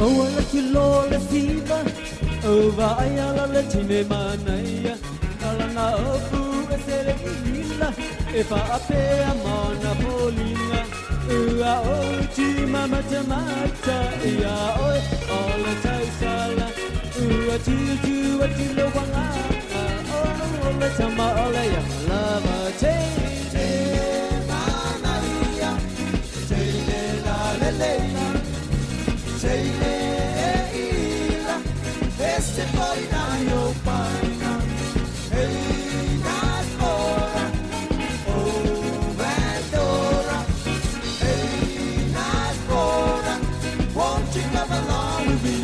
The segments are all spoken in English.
Oh, la kilo la siva, oh vaya la lechine manaya, alana opu esele ila, efa apea mana polina, ua ochi mama chamata, ia oi, ola taisala, ua chichu atilo wanga, ola chama ola ya lava chene manaya, chene la leleila. Ila, este paina yo paina, Eina Flora, oh Vandora, Eina Flora, won't you come along with me?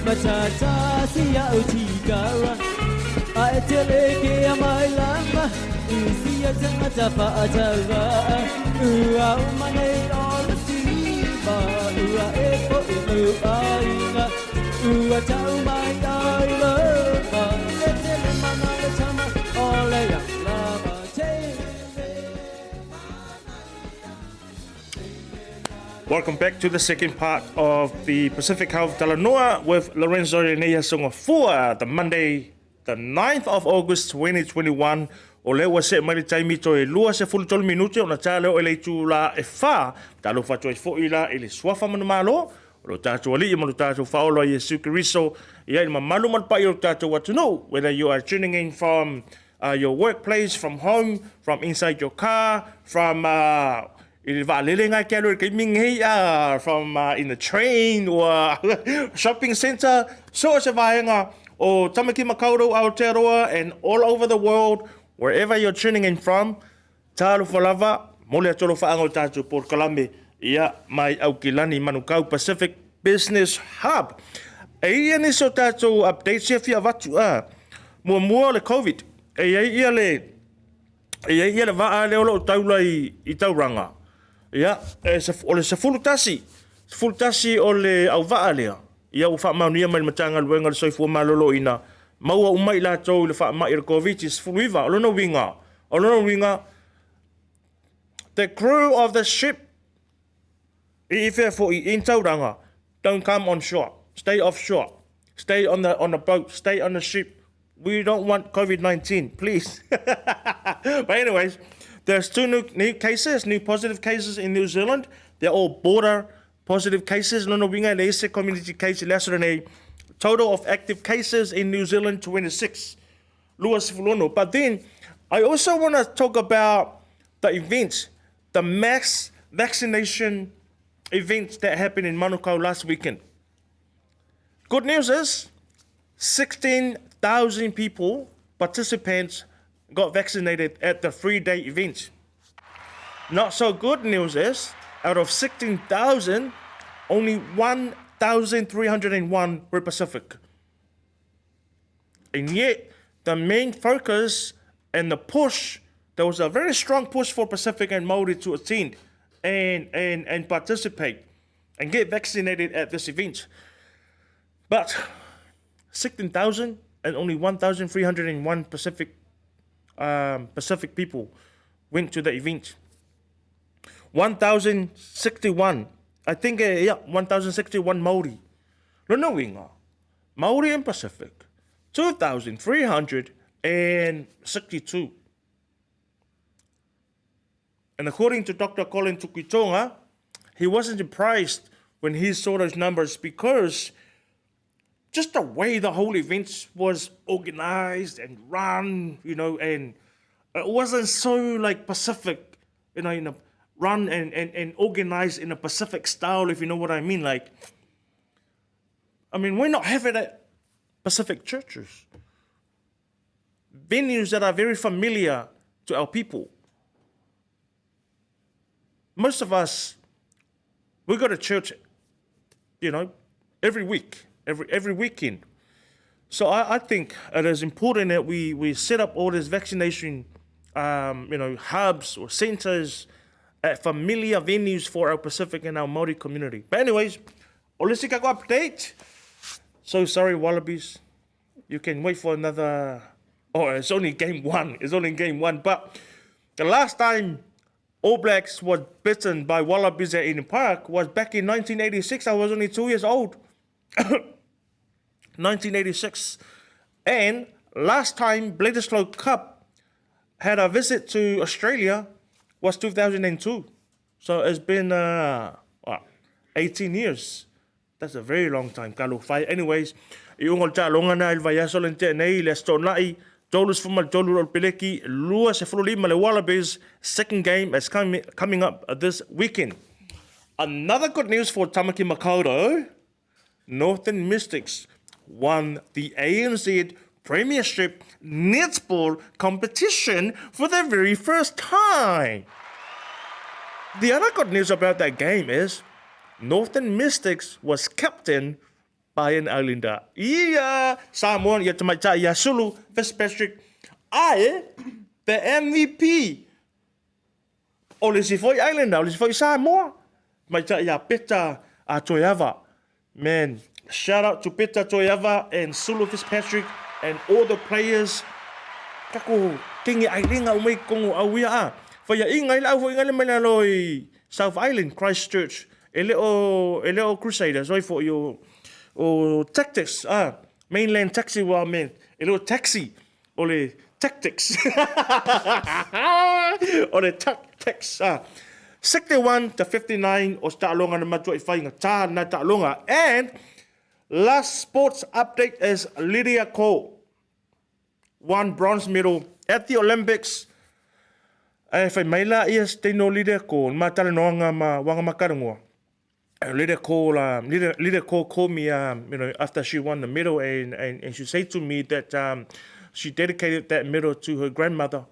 Matata siya utigara aeteleke amailama siya tangata atara ua umane ola siba ua epo aina ua tau mai aila etele mama le tama ola ya lava Welcome back to the second part of the Pacific Health Talanoa with Lorenzo and Fua, the Monday, the 9th of August 2021. O lewa se mai taimi to e lua se fulu tolu minute o na tale o ele tu la e fa talo fa to e fo ila ele swafa manu malo o lo tatu ali mo lo tatu fa o lo Yesu Kristo ia ma malu mal pa yo tatu what to know whether you are tuning in from your workplace, from home, from inside your car, from from in the train or shopping center, so se vaenga o tamaki makauro Aotearoa and all over the world, wherever you're tuning in from, talu falava, mole atolo faango tatu por Kalame, ia mai aukilani manukau Pacific Business Hub. Ia ni so tatu updates ia fia vatu mua le COVID. Ia le vaa le olo taula I tauranga. Ia, o le fulutasi o le au vaa lea. Ia u wha maunia mai matanga luenga le soifua malolo ina. Maua umai la tau le wha mai COVID is fuluiva. Olono winga. The crew of the ship I in tauranga don't come on shore. Stay offshore. Stay on the boat. Stay on the ship. We don't want COVID-19, please. But anyways, there's two new cases, new positive cases in New Zealand. They're all border positive cases. No winga le ese community case less than a total of active cases in New Zealand 26. Luas fulono. But then I also want to talk about the events, the mass vaccination events that happened in Manukau last weekend. Good news is 16,000 people, participants, got vaccinated at the 3-day event. Not so good news is, out of 16,000, only 1,301 were Pacific. And yet, the main focus and the push, there was a very strong push for Pacific and Māori to attend and participate and get vaccinated at this event. But 16,000 and only 1,301 Pacific people went to the event. 1,061, I think, 1,061 Māori. No winga. Māori and Pacific, 2,362. And according to Dr. Colin Tukitonga, he wasn't surprised when he saw those numbers because just the way the whole event was organized and run, and it wasn't so like Pacific, run and organized in a Pacific style, if you know what I mean. We're not having it at Pacific churches. venues that are very familiar to our people. Most of us, we go to church, every week, every weekend. So I think it is important that we set up all these vaccination, hubs or centers at familiar venues for our Pacific and our Māori community. But anyways, olisi kako update. So sorry, Wallabies. You can wait for another. Oh, it's only game one. But the last time All Blacks was beaten by Wallabies at Eden Park was back in 1986. I was only 2 years old. 1986. And last time Bledisloe Cup had a visit to Australia was 2002. So it's been 18 years. That's a very long time. Anyways, I ungol talonga na ilvaya solente nei le stonai Dolus from Dolur Peleki, Lua Sefrulima le Wallabies. Second game is coming up this weekend. Another good news for Tamaki Makaurau. Northern Mystics won the ANZ Premiership Netball competition for the very first time. The other good news about that game is Northern Mystics was captained by an Islander. Yeah, Samoan, Yatamaita Yasulu, Fitzpatrick. The MVP. Olisi foi Islander, olisi foi Samoa. Maita ya Peta Toyava. Man, shout out to Peta Toyava and Sulu Fitzpatrick and all the players. Kako tingi ailinga umay kongo awia. For ya ingay la fo ingay manaloi South Island Christchurch. Eleo Crusaders. Oi for you. Or tactics, mainland taxi, well, man, a little taxi, or the tactics, or the tactics, 61-59, or Talanoa na matoi fighting a ta na Talanoa. And last sports update is Lydia Ko won bronze medal at the Olympics. Fai maila is te no Lydia Ko, ma Talanoa nga ma wanga makarangoa. Lydia called me, after she won the medal, and she said to me that she dedicated that medal to her grandmother,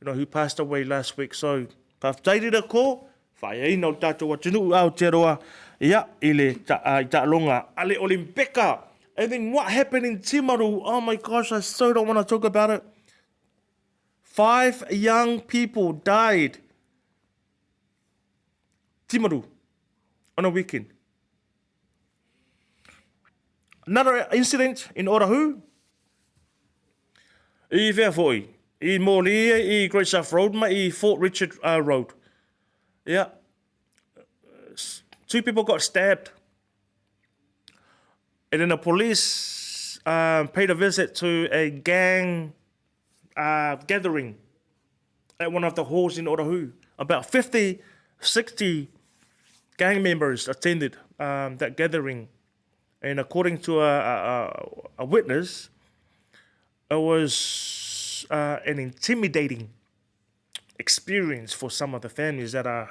who passed away last week. So, kaftairi da ko, whai no tātou atunu Aotearoa, ile Talanoa, ale Olimpeka. And then what happened in Timaru? Oh my gosh, I so don't want to talk about it. 5 young people died. Timaru. On a weekend. Another incident in Oahu. I Veafoi. I Molia, I Great South Road, I Fort Richard Road. Yeah. 2 people got stabbed. And then the police paid a visit to a gang gathering at one of the halls in Oahu. About 50, 60 gang members attended that gathering, and according to a witness, it was an intimidating experience for some of the families that are,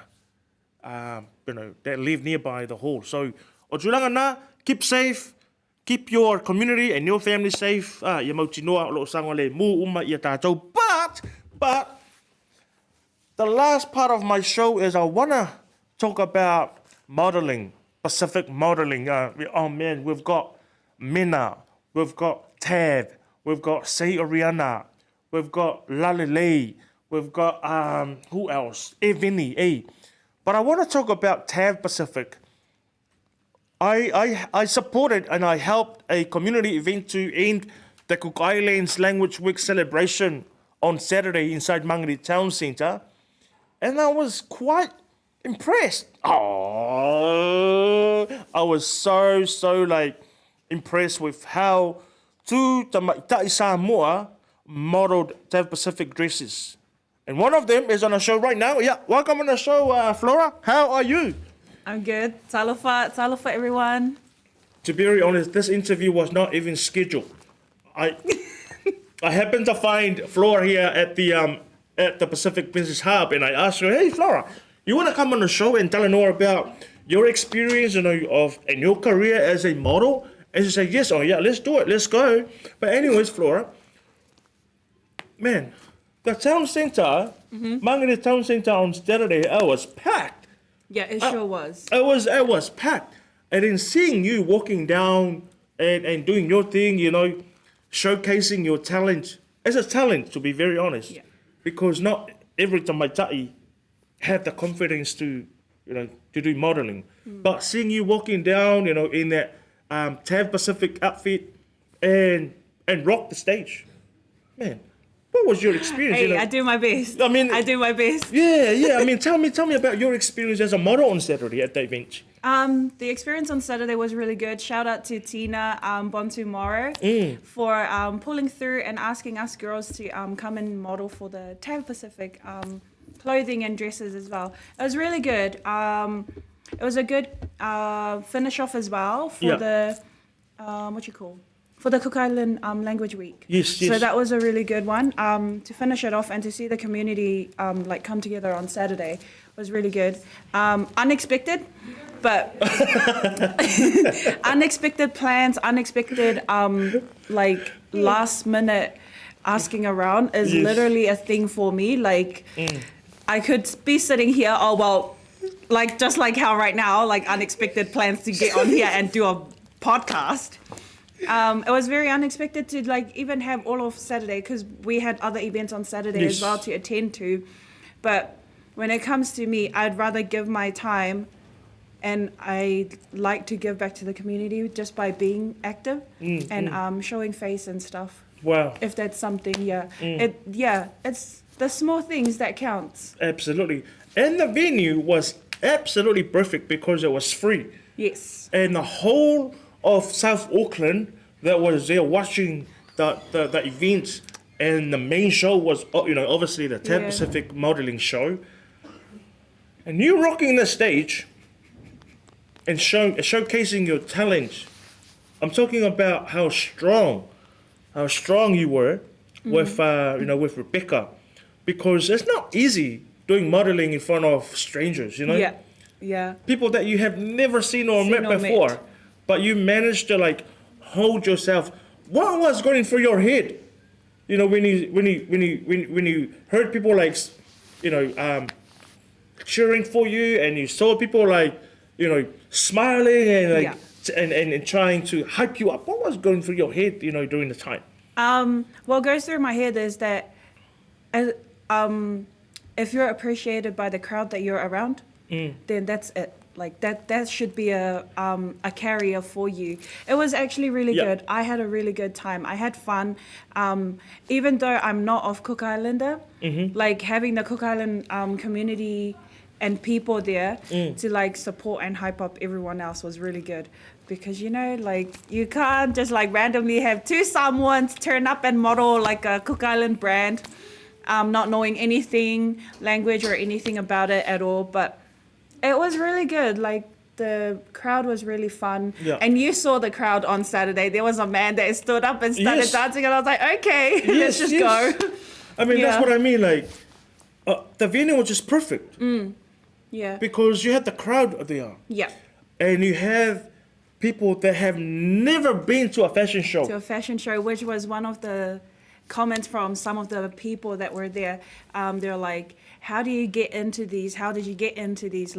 that live nearby the hall. So, Ojulanga na, keep safe, keep your community and your family safe. But the last part of my show is I wanna talk about modeling, Pacific modeling. Oh man, we've got Mina, we've got Tav, we've got Sei Oriana, we've got Lalele, we've got who else? Evini, But I want to talk about Tav Pacific. I supported and I helped a community event to end the Cook Islands Language Week celebration on Saturday inside Mangere Town Centre, and I was quite impressed. Oh, I was so impressed with how two Tamaita'i Samoa modeled Tav Pacific dresses. And one of them is on the show right now. Yeah, welcome on the show, Flora. How are you? I'm good. Talofa, everyone. To be very honest, this interview was not even scheduled. I happened to find Flora here at the Pacific Business Hub, and I asked her, "Hey, Flora, you want to come on the show and tell her about your experience, and your career as a model?" And she said, "Yes." "Oh yeah, let's do it. Let's go." But anyways, Flora, man, the town center, Mangere town center on Saturday, it was packed. Yeah, it sure was. It was packed. And then seeing you walking down and doing your thing, showcasing your talent. It's a talent, to be very honest. Yeah. Because not every Tamaitai have the confidence to do modeling. But seeing you walking down, in that TAV Pacific outfit and rock the stage, man, what was your experience? Hey, I do my best. I do my best. Yeah. I mean, tell me about your experience as a model on Saturday at the event. The experience on Saturday was really good. Shout out to Tina Bontumoro for pulling through and asking us girls to come and model for the TAV Pacific clothing and dresses as well. It was really good. It was a good finish off as well for the for the Cook Island Language Week. Yes. So that was a really good one. To finish it off and to see the community come together on Saturday was really good. Unexpected, but unexpected plans, unexpected last minute asking around is literally a thing for me. I could be sitting here, just like how right now, unexpected plans to get on here and do a podcast. It was very unexpected to even have all of Saturday because we had other events on Saturday as well to attend to. But when it comes to me, I'd rather give my time, and I like to give back to the community just by being active and showing face and stuff. Wow. If that's something, it's the small things that counts. Absolutely. And the venue was absolutely perfect because it was free. Yes. And the whole of South Auckland that was there watching the events, and the main show was obviously the TAV Pacific modeling show, and you rocking the stage and showcasing your talent. I'm talking about how strong you were with with Rebecca, because it's not easy doing modeling in front of strangers, Yeah. people that you have never seen or met before. But you managed to hold yourself. What was going through your head? When you heard people cheering for you, and you saw people smiling and trying to hype you up. What was going through your head, during the time? What goes through my head is that if you're appreciated by the crowd that you're around, then that's it. That should be a carrier for you. It was actually really good. I had a really good time. I had fun. Even though I'm not of Cook Islander, having the Cook Island community and people there to support and hype up everyone else was really good. Because you can't just randomly have two Samoans turn up and model a Cook Island brand, not knowing anything, language or anything about it at all. But it was really good. The crowd was really fun. Yeah. And you saw the crowd on Saturday. There was a man that stood up and started dancing, and I was like, okay, let's just go. I mean, that's what I mean. The venue was just perfect. Yeah. Because you had the crowd there. Yeah. And you have people that have never been to a fashion show. Which was one of the comments from some of the people that were there. They're like, how do you get into these? How did you get into these?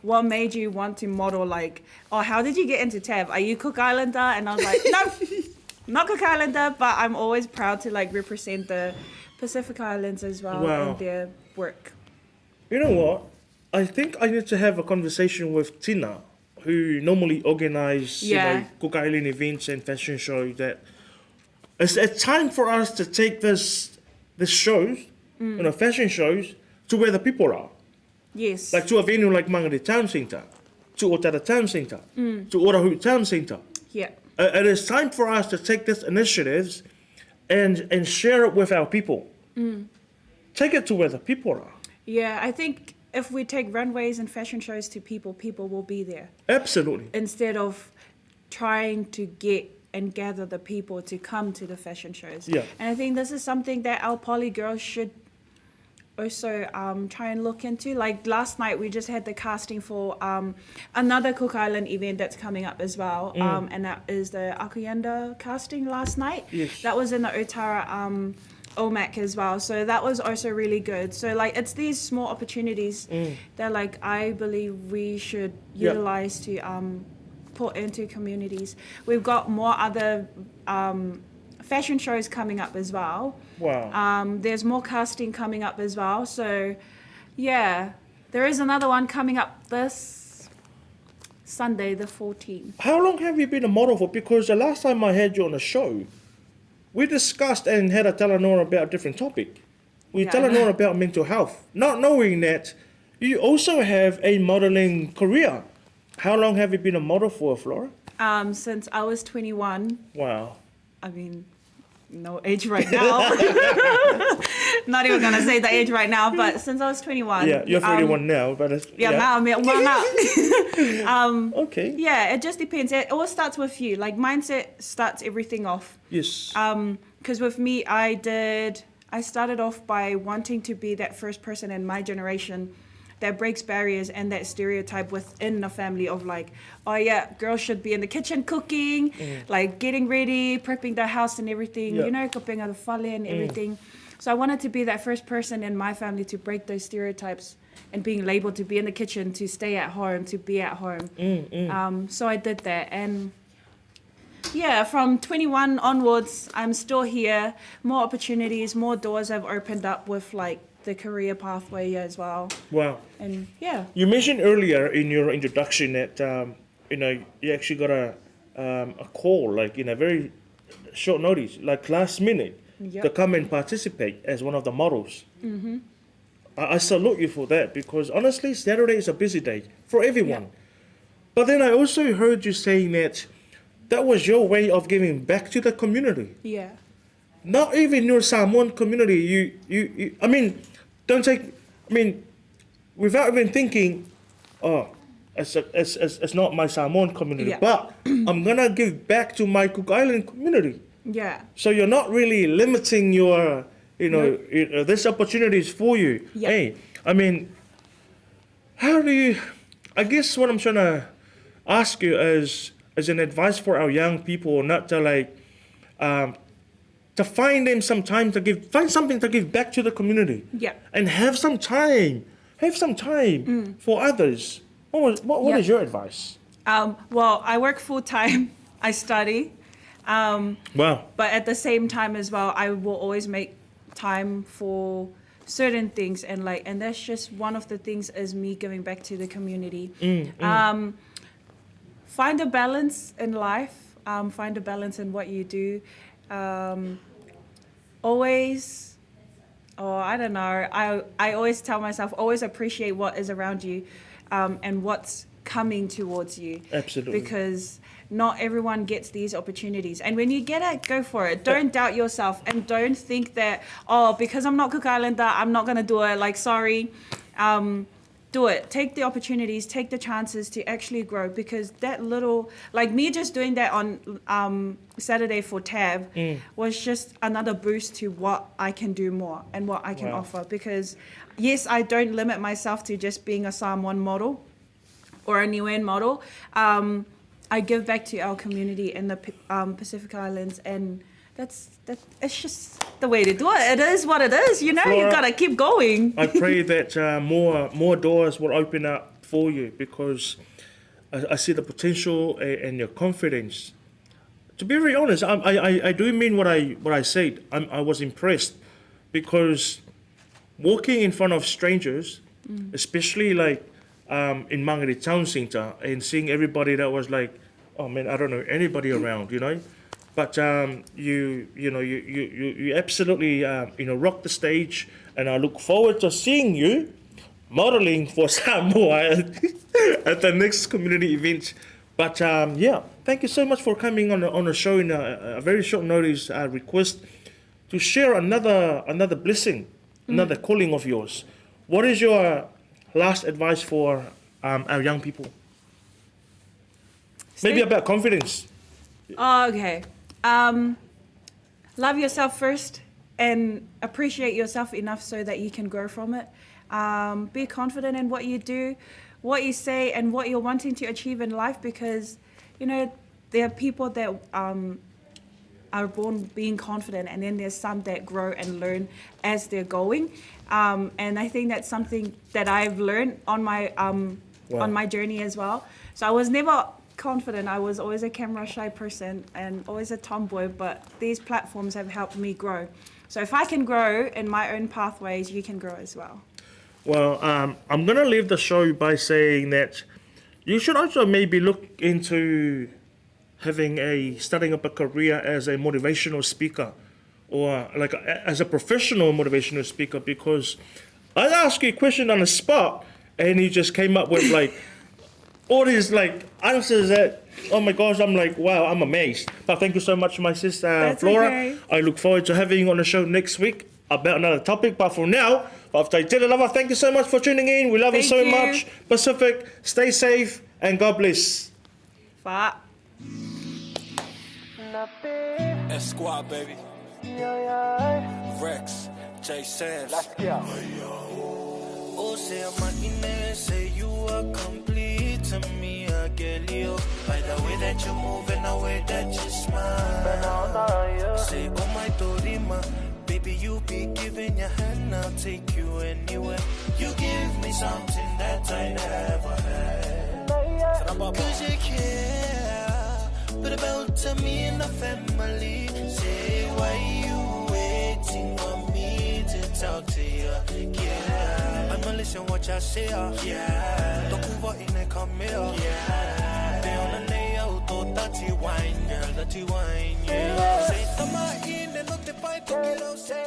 What made you want to model? How did you get into TAV? Are you Cook Islander? And I was like, no, not Cook Islander, but I'm always proud to represent the Pacific Islands as well in their work. You know what? I think I need to have a conversation with Tina, who normally organize Cook Island events and fashion shows. That it's time for us to take this shows, fashion shows, to where the people are. Yes. To a venue like Mangere Town Centre, to Otara Town Centre, to Orahu Town Centre. Yeah. It is time for us to take these initiatives and share it with our people. Take it to where the people are. Yeah, I think if we take runways and fashion shows to people will be there. Absolutely. Instead of trying to get and gather the people to come to the fashion shows. Yeah. And I think this is something that our poly girls should also try and look into. Last night we just had the casting for another Cook Island event that's coming up as well, and that is the Akuyenda casting last night. Yes. That was in the Otara OMAC as well. So that was also really good. So like it's these small opportunities that like I believe we should utilize to put into communities. We've got more other fashion shows coming up as well. Wow. There's more casting coming up as well. So yeah, there is another one coming up this Sunday, the 14th. How long have you been a model for? Because the last time I had you on a show, we discussed and had a Talanoa about a different topic. We Talanoa about mental health, not knowing that you also have a modeling career. How long have you been a model for, Flora? Since I was 21. Wow. I mean, no age right now. Not even gonna say the age right now, but since I was 21. Yeah, you're 31 now, but it's, now I'm now. Okay. Yeah, it just depends. It all starts with you. Like mindset starts everything off. Yes. Because with me, I started off by wanting to be that first person in my generation that breaks barriers and that stereotype within the family of like, oh yeah, girls should be in the kitchen cooking, like getting ready, prepping the house and everything, you know, cooking the fale and everything. So I wanted to be that first person in my family to break those stereotypes and being labeled to be in the kitchen, to stay at home, to be at home. So I did that. And yeah, from 21 onwards, I'm still here. More opportunities, more doors have opened up with like the career pathway as well. Wow. And yeah. You mentioned earlier in your introduction that you know, you actually got a call like in a very short notice, like last minute, to come and participate as one of the models. I salute you for that, because honestly, Saturday is a busy day for everyone. But then I also heard you saying that that was your way of giving back to the community. Yeah. Not even your Samoan community. You I mean, don't take, I mean, without even thinking, oh, it's not my Samoan community, but I'm gonna give back to my Cook Island community. Yeah. So you're not really limiting your, you know, this opportunity is for you. Hey, I mean, how do you, I guess what I'm trying to ask you as an advice for our young people, not to like, to find them some time to give, find something to give back to the community. Yeah. And have some time for others. What is your advice? Well, I work full time. I study. Wow. But at the same time as well, I will always make time for certain things, and that's just one of the things is me giving back to the community. Find a balance in life. Find a balance in what you do. Always, I don't know. I always tell myself, always appreciate what is around you, and what's coming towards you. Absolutely. Because not everyone gets these opportunities. And when you get it, go for it. Don't doubt yourself, and don't think that, because I'm not Cook Islander, I'm not going to do it. Like, sorry. Do it. Take the opportunities, take the chances to actually grow, because that little, like me just doing that on Saturday for TAB was just another boost to what I can do more and what I can offer. Because yes, I don't limit myself to just being a Samoan model or a Niuean model. I give back to our community in the Pacific Islands, and it's just the way to do it. It is what it is, you know. Flora, you gotta keep going. I pray that more doors will open up for you, because I see the potential and your confidence. To be very honest, I do mean what I said. I was impressed, because walking in front of strangers, especially like in Mangere Town Centre, and seeing everybody that was like, oh man, I don't know anybody around, you know. But you absolutely rock the stage, and I look forward to seeing you modeling for Samoa at the next community event. But thank you so much for coming on a show in a very short notice request to share another blessing, another calling of yours. What is your last advice for our young people? Maybe about confidence. Oh, okay. Love yourself first and appreciate yourself enough so that you can grow from it. Be confident in what you do, what you say, and what you're wanting to achieve in life, because, you know, there are people that are born being confident, and then there's some that grow and learn as they're going. And I think that's something that I've learned on my journey as well. So I was never confident. I was always a camera shy person and always a tomboy, but these platforms have helped me grow. So if I can grow in my own pathways, you can grow as well. Well, I'm going to leave the show by saying that you should also maybe look into starting up a career as a motivational speaker, or like as a professional motivational speaker, because I asked you a question on the spot and you just came up with like all these like answers that, oh my gosh, I'm like, wow, I'm amazed. But thank you so much, my sister Flora. Okay. I look forward to having you on the show next week about another topic. But for now, thank you so much for tuning in. We love you so much. Pacific, stay safe and God bless. Bye. Squad, baby. Rex, J Sands. Let's go. Oh, say I'm say you are complete to me, I get you. By the way that you move and the way that you smile. Say, oh my Dorima, baby, you be giving your hand, I'll take you anywhere. You give me something that I never had. Cause you care, but about to me and the family. Say, why you waiting on me to talk to you? Yeah, I'ma listen what y'all say. Yeah, don't move out in the come here. Yeah, they on the layout, oh, dirty wine, girl, dirty wine, yeah. Say, tama in, and not the bite, say,